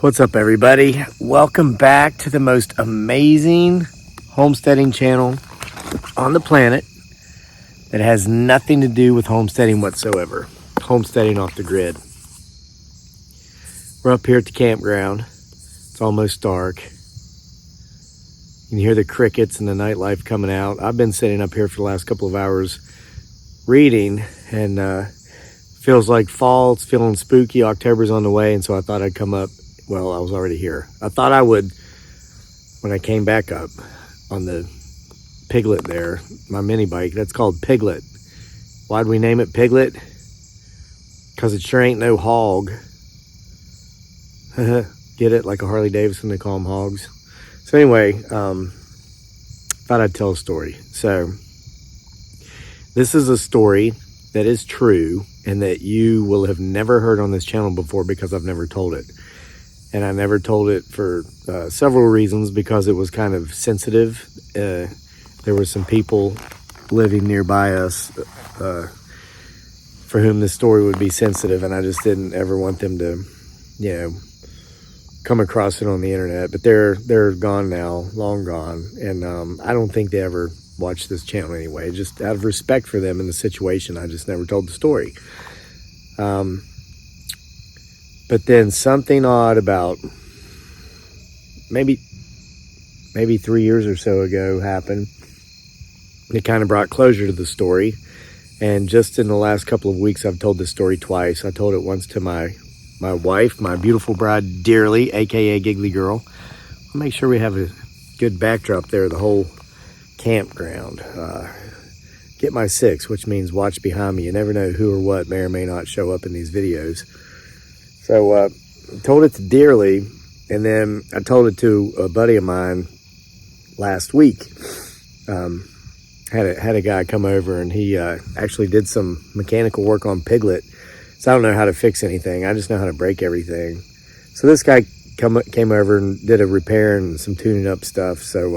What's up, everybody? Welcome back to the most amazing homesteading channel on the planet that has nothing to do with homesteading whatsoever. Homesteading off the grid. We're up here at the campground. It's almost dark. You can hear the crickets and the nightlife coming out. I've been sitting up here for the last couple of hours reading, and feels like fall. It's feeling spooky. October's on the way, and so I thought I'd come up. Well, I was already here. I thought I would when I came back up on the Piglet there, my mini bike. That's called Piglet. Why'd we name it Piglet? Because it sure ain't no hog. Get it? Like a Harley Davidson, they call them hogs. So anyway, thought I'd tell a story. So this is a story that is true and that you will have never heard on this channel before because I've never told it. And I never told it for several reasons, because it was kind of sensitive. There were some people living nearby us for whom this story would be sensitive, and I just didn't ever want them to, come across it on the internet. But they're gone now, long gone, and I don't think they ever watched this channel anyway. Just out of respect for them and the situation, I just never told the story. But then something odd about maybe 3 years or so ago happened. It kind of brought closure to the story. And just in the last couple of weeks, I've told this story twice. I told it once to my wife, my beautiful bride, Dearly, aka Giggly Girl. I'll make sure we have a good backdrop there, the whole campground. Get my six, which means watch behind me. You never know who or what may or may not show up in these videos. So I told it to Dearly, and then I told it to a buddy of mine last week. Had a guy come over, and he actually did some mechanical work on Piglet. So I don't know how to fix anything. I just know how to break everything. So this guy came over and did a repair and some tuning up stuff. So,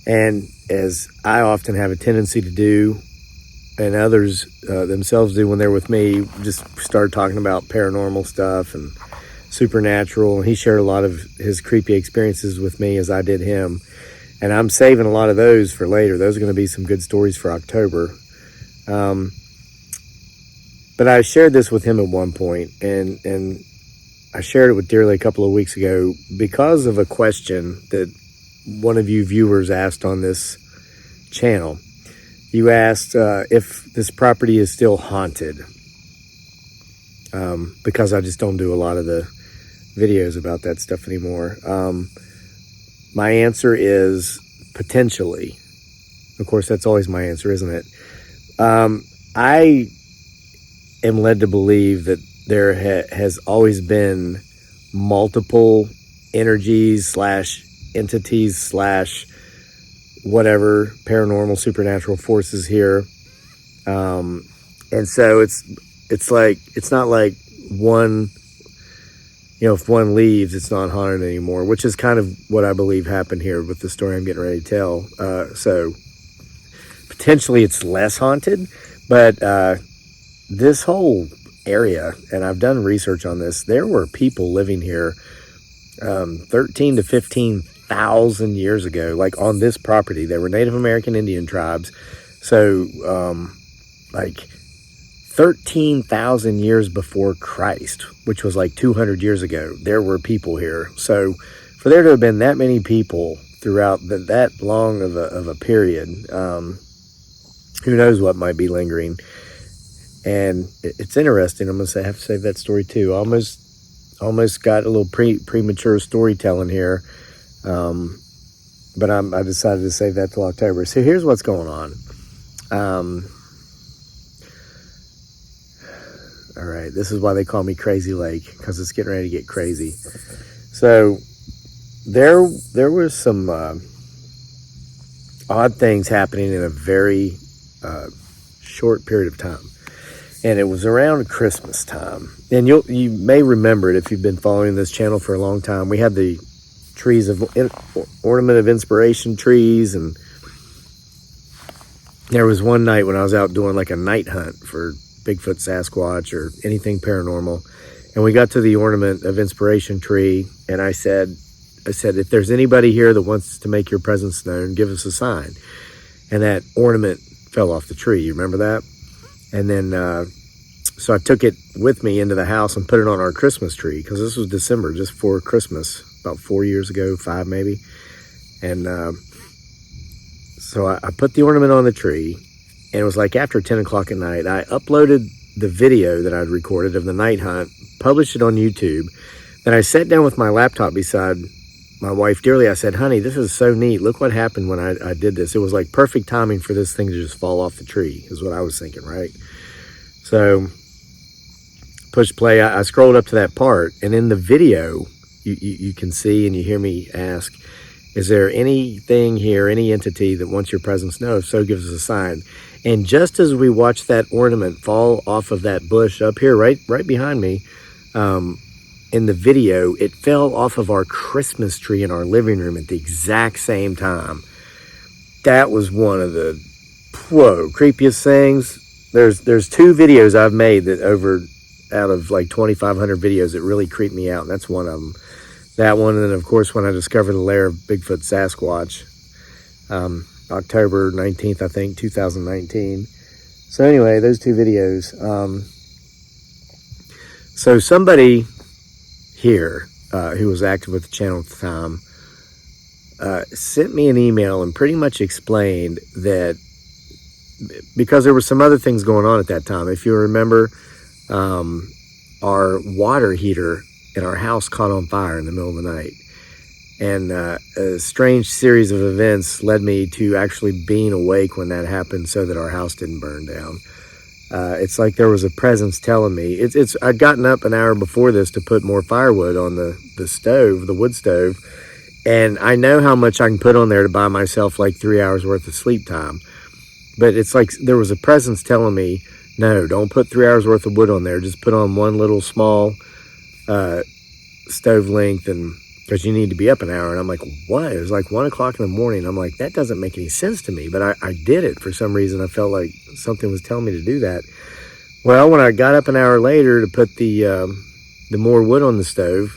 and as I often have a tendency to do, and others themselves do when they're with me, just started talking about paranormal stuff and supernatural. And he shared a lot of his creepy experiences with me, as I did him. And I'm saving a lot of those for later. Those are going to be some good stories for October. But I shared this with him at one point, and I shared it with Dearly a couple of weeks ago because of a question that one of you viewers asked on this channel. You asked if this property is still haunted, because I just don't do a lot of the videos about that stuff anymore. My answer is potentially. Of course, that's always my answer, isn't it? I am led to believe that there has always been multiple energies / entities / whatever, paranormal, supernatural forces here. And so it's not like one, if one leaves, it's not haunted anymore, which is kind of what I believe happened here with the story I'm getting ready to tell. So potentially it's less haunted, but this whole area, and I've done research on this, there were people living here 13 to 15,000 years ago, like on this property. There were Native American Indian tribes. So like 13,000 years before Christ, which was like 200 years ago, there were people here. So for there to have been that many people throughout that long of a period, who knows what might be lingering. And it's interesting. I'm going to have to save that story too. Almost got a little premature storytelling here. But I decided to save that till October. So here's what's going on. All right, this is why they call me Crazy Lake, because it's getting ready to get crazy. So there was some odd things happening in a very short period of time. And it was around Christmas time. And you may remember it if you've been following this channel for a long time. We had the trees of ornament of inspiration trees, and there was one night when I was out doing like a night hunt for Bigfoot Sasquatch or anything paranormal, And we got to the ornament of inspiration tree, and I said, if there's anybody here that wants to make your presence known, give us a sign. And that ornament fell off the tree. You remember that? And then, so I took it with me into the house and put it on our Christmas tree, because this was December, just before Christmas, about 4 years ago, 5 maybe. And so I put the ornament on the tree, and it was like after 10 o'clock at night. I uploaded the video that I'd recorded of the night hunt, published it on YouTube. Then I sat down with my laptop beside my wife, Dearly. I said, honey, this is so neat. Look what happened when I did this. It was like perfect timing for this thing to just fall off the tree, is what I was thinking, right? So push play. I scrolled up to that part, and in the video, you can see and you hear me ask, is there anything here, any entity that wants your presence? No, if so, give us a sign. And just as we watched that ornament fall off of that bush up here, right behind me, in the video, it fell off of our Christmas tree in our living room at the exact same time. That was one of the creepiest things. There's 2 videos I've made that out of like 2,500 videos that really creeped me out, and that's one of them. That one, and then of course when I discovered the lair of Bigfoot Sasquatch, October 19th, I think, 2019. So anyway, those 2 videos. So somebody here who was active with the channel at the time sent me an email and pretty much explained that, because there were some other things going on at that time. If you remember, our water heater in our house caught on fire in the middle of the night. And a strange series of events led me to actually being awake when that happened so that our house didn't burn down. It's like there was a presence telling me. I'd gotten up an hour before this to put more firewood on the stove, the wood stove, and I know how much I can put on there to buy myself like 3 hours worth of sleep time. But it's like there was a presence telling me, no, don't put 3 hours worth of wood on there. Just put on one little small stove length, and because you need to be up an hour. And I'm like, what? It was like 1 o'clock in the morning. I'm like, that doesn't make any sense to me. But I did it for some reason. I felt like something was telling me to do that. Well, when I got up an hour later to put the more wood on the stove,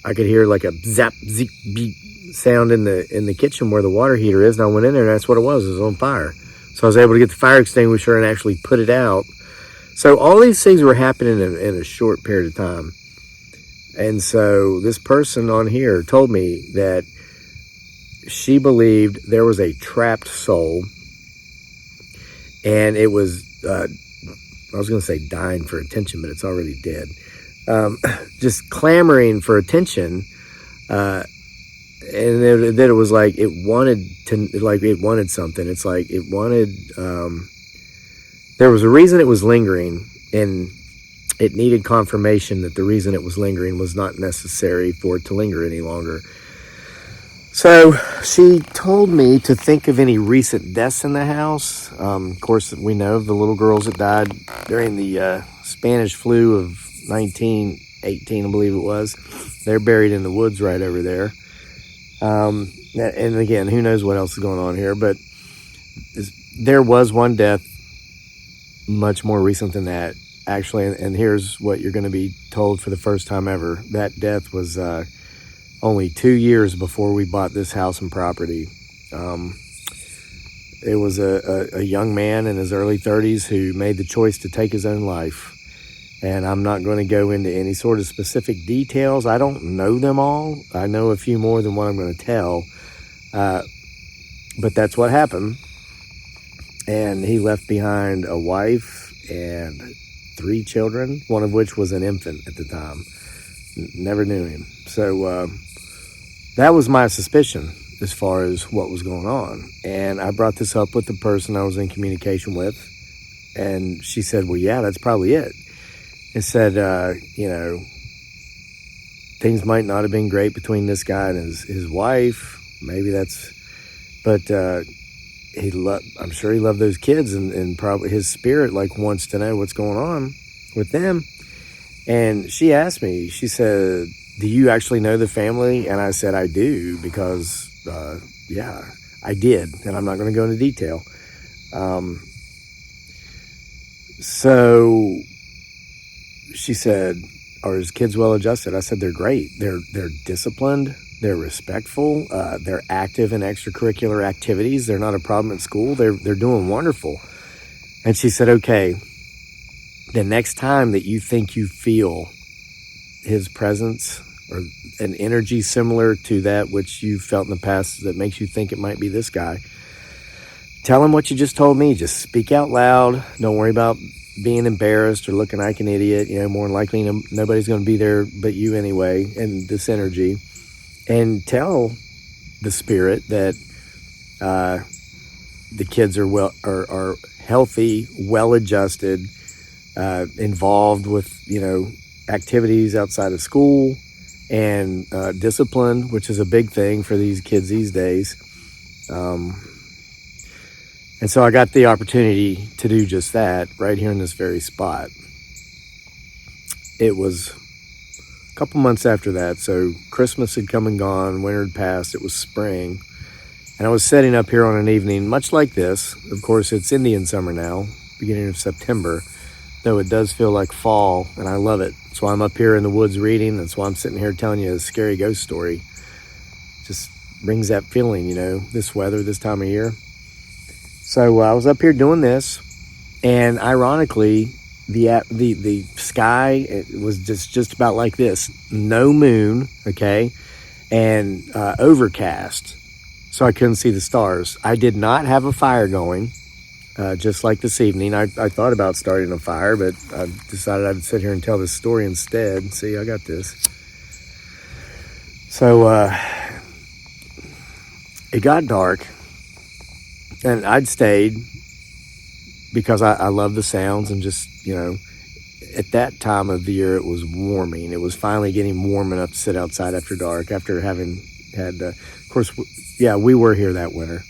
I could hear like a zap, zip, beep sound in the kitchen where the water heater is. And I went in there, and that's what it was. It was on fire. So I was able to get the fire extinguisher and actually put it out. So all these things were happening in a short period of time. And so this person on here told me that she believed there was a trapped soul, and it was, I was going to say dying for attention, but it's already dead. Just clamoring for attention. And that it was like it wanted something. It's like it wanted, there was a reason it was lingering, and it needed confirmation that the reason it was lingering was not necessary for it to linger any longer. So she told me to think of any recent deaths in the house. Of course, we know of the little girls that died during the Spanish flu of 1918, I believe it was. They're buried in the woods right over there. And again, who knows what else is going on here, but there was one death much more recent than that, actually, and here's what you're going to be told for the first time ever. That death was only 2 years before we bought this house and property. It was a young man in his early 30s who made the choice to take his own life. And I'm not going to go into any sort of specific details. I don't know them all. I know a few more than what I'm going to tell. But that's what happened. And he left behind a wife and 3 children, one of which was an infant at the time. Never knew him. So that was my suspicion as far as what was going on. And I brought this up with the person I was in communication with. And she said, well, yeah, that's probably it. And said, things might not have been great between this guy and his wife. Maybe that's, but I'm sure he loved those kids, and probably his spirit wants to know what's going on with them. And she asked me, she said, do you actually know the family? And I said, I do, because, yeah, I did. And I'm not going to go into detail. So she said, are his kids well adjusted? I said, they're great. They're disciplined. They're respectful. They're active in extracurricular activities. They're not a problem at school. They're doing wonderful. And she said, okay, the next time that you think you feel his presence or an energy similar to that which you felt in the past that makes you think it might be this guy, tell him what you just told me. Just speak out loud. Don't worry about being embarrassed or looking like an idiot. More than likely nobody's going to be there but you anyway, and this energy. And tell the spirit that the kids are healthy, well-adjusted, involved with, activities outside of school, and discipline, which is a big thing for these kids these days. And so I got the opportunity to do just that right here in this very spot. It was a couple months after that, so Christmas had come and gone, winter had passed, it was spring. And I was setting up here on an evening much like this. Of course, it's Indian summer now, beginning of September, though it does feel like fall, and I love it. That's why I'm up here in the woods reading. That's why I'm sitting here telling you a scary ghost story. Just brings that feeling, this weather, this time of year. So I was up here doing this, and ironically, the sky, it was just about like this. No moon, okay, and overcast, so I couldn't see the stars. I did not have a fire going, just like this evening. I thought about starting a fire, but I decided I'd sit here and tell this story instead. See, I got this. So it got dark. And I'd stayed because I love the sounds, and just, at that time of the year, it was warming. It was finally getting warm enough to sit outside after dark, after having had, of course, we were here that winter,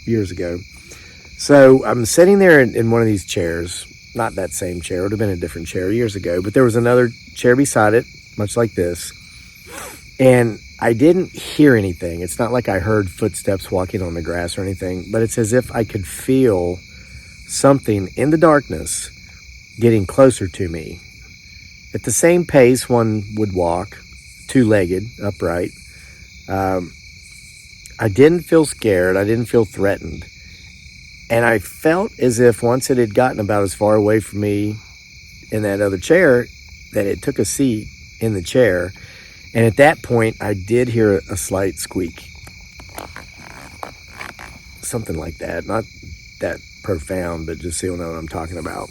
years ago. So I'm sitting there in one of these chairs, not that same chair, it would have been a different chair years ago, but there was another chair beside it, much like this. And I didn't hear anything. It's not like I heard footsteps walking on the grass or anything, but it's as if I could feel something in the darkness getting closer to me. At the same pace one would walk, two-legged, upright. I didn't feel scared. I didn't feel threatened. And I felt as if once it had gotten about as far away from me in that other chair, that it took a seat in the chair. And at that point, I did hear a slight squeak. Something like that. Not that profound, but just so you'll know what I'm talking about.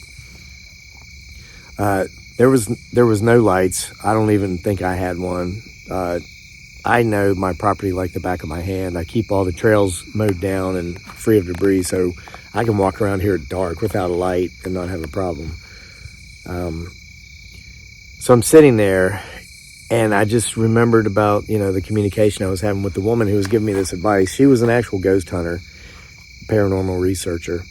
There was no lights. I don't even think I had one. I know my property like the back of my hand. I keep all the trails mowed down and free of debris, so I can walk around here at dark without a light and not have a problem. So I'm sitting there, and I just remembered about, the communication I was having with the woman who was giving me this advice. She was an actual ghost hunter, paranormal researcher.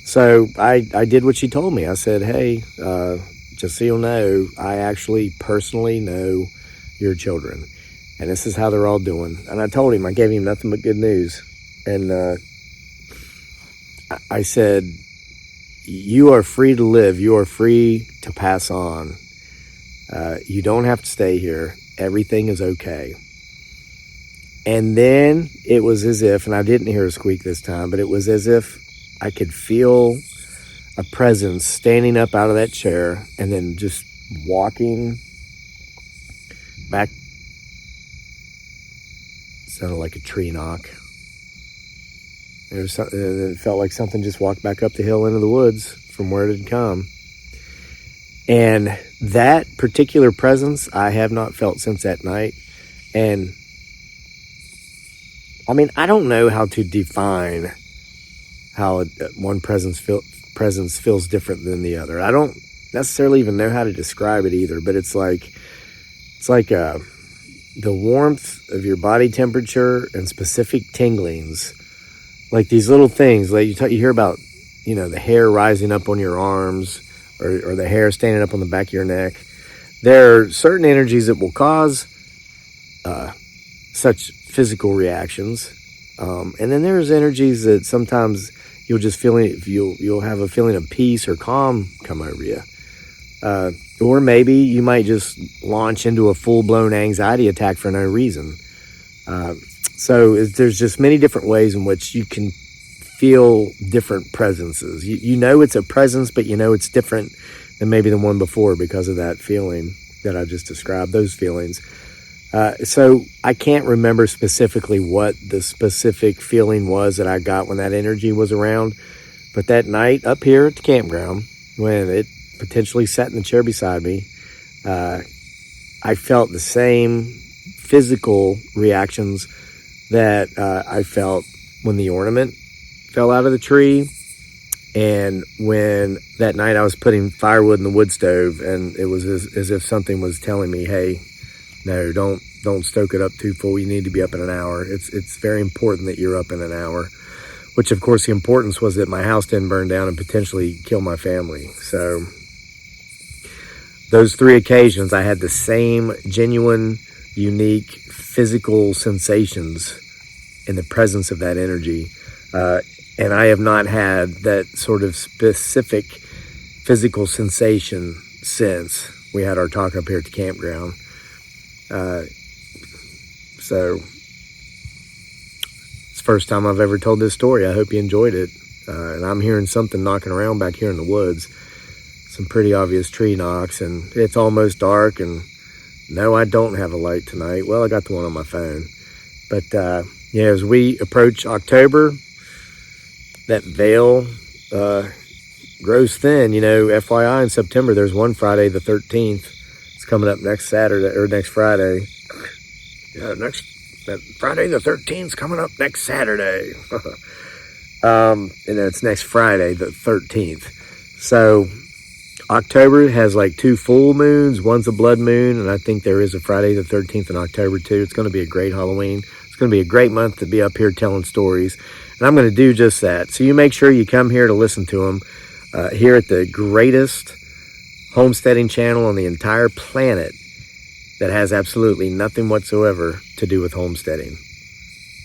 So I did what she told me. I said, hey, just so you'll know, I actually personally know your children, and this is how they're all doing. And I told him, I gave him nothing but good news. And I said, you are free to live. You are free to pass on. You don't have to stay here. Everything is okay. And then it was as if, and I didn't hear a squeak this time, but it was as if I could feel a presence standing up out of that chair and then just walking back. Sounded like a tree knock. It felt like something just walked back up the hill into the woods from where it had come. And that particular presence I have not felt since that night. And I mean, I don't know how to define how one presence feels different than the other. I don't necessarily even know how to describe it either, but it's like the warmth of your body temperature and specific tinglings, like these little things. Like you hear about, the hair rising up on your arms, or the hair standing up on the back of your neck. There are certain energies that will cause such physical reactions, and then there's energies that sometimes you'll just you'll have a feeling of peace or calm come over you. Or maybe you might just launch into a full-blown anxiety attack for no reason. So there's just many different ways in which you can feel different presences. You know it's a presence, but you know it's different than maybe the one before because of that feeling that I just described, those feelings. So I can't remember specifically what the specific feeling was that I got when that energy was around. But that night up here at the campground, when it potentially sat in the chair beside me, I felt the same physical reactions that I felt when the ornament fell out of the tree, and when that night I was putting firewood in the wood stove, and it was as if something was telling me, hey, no, don't stoke it up too full. You need to be up in an hour. It's very important that you're up in an hour, which of course the importance was that my house didn't burn down and potentially kill my family. So those 3 occasions I had the same genuine, unique physical sensations in the presence of that energy. And I have not had that sort of specific physical sensation since we had our talk up here at the campground. So it's the first time I've ever told this story. I hope you enjoyed it. And I'm hearing something knocking around back here in the woods. Some pretty obvious tree knocks, and it's almost dark, and no, I don't have a light tonight. Well, I got the one on my phone. But yeah, as we approach October, that veil grows thin. You know, FYI, in September, there's one Friday the 13th. It's coming up next Saturday, or next Friday. Yeah, that Friday the 13th is coming up next Saturday. And it's next Friday the 13th. So October has like 2 full moons. One's a blood moon, and I think there is a Friday the 13th in October too. It's going to be a great Halloween. It's going to be a great month to be up here telling stories. And I'm going to do just that. So you make sure you come here to listen to them here at the greatest homesteading channel on the entire planet that has absolutely nothing whatsoever to do with homesteading.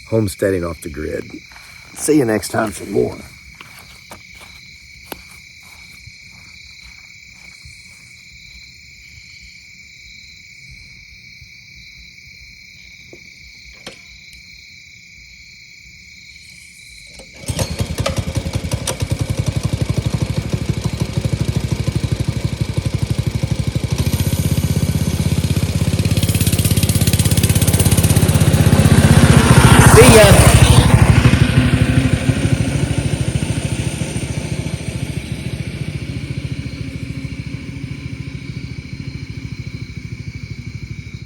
Homesteading off the grid. See you next time for more. See ya.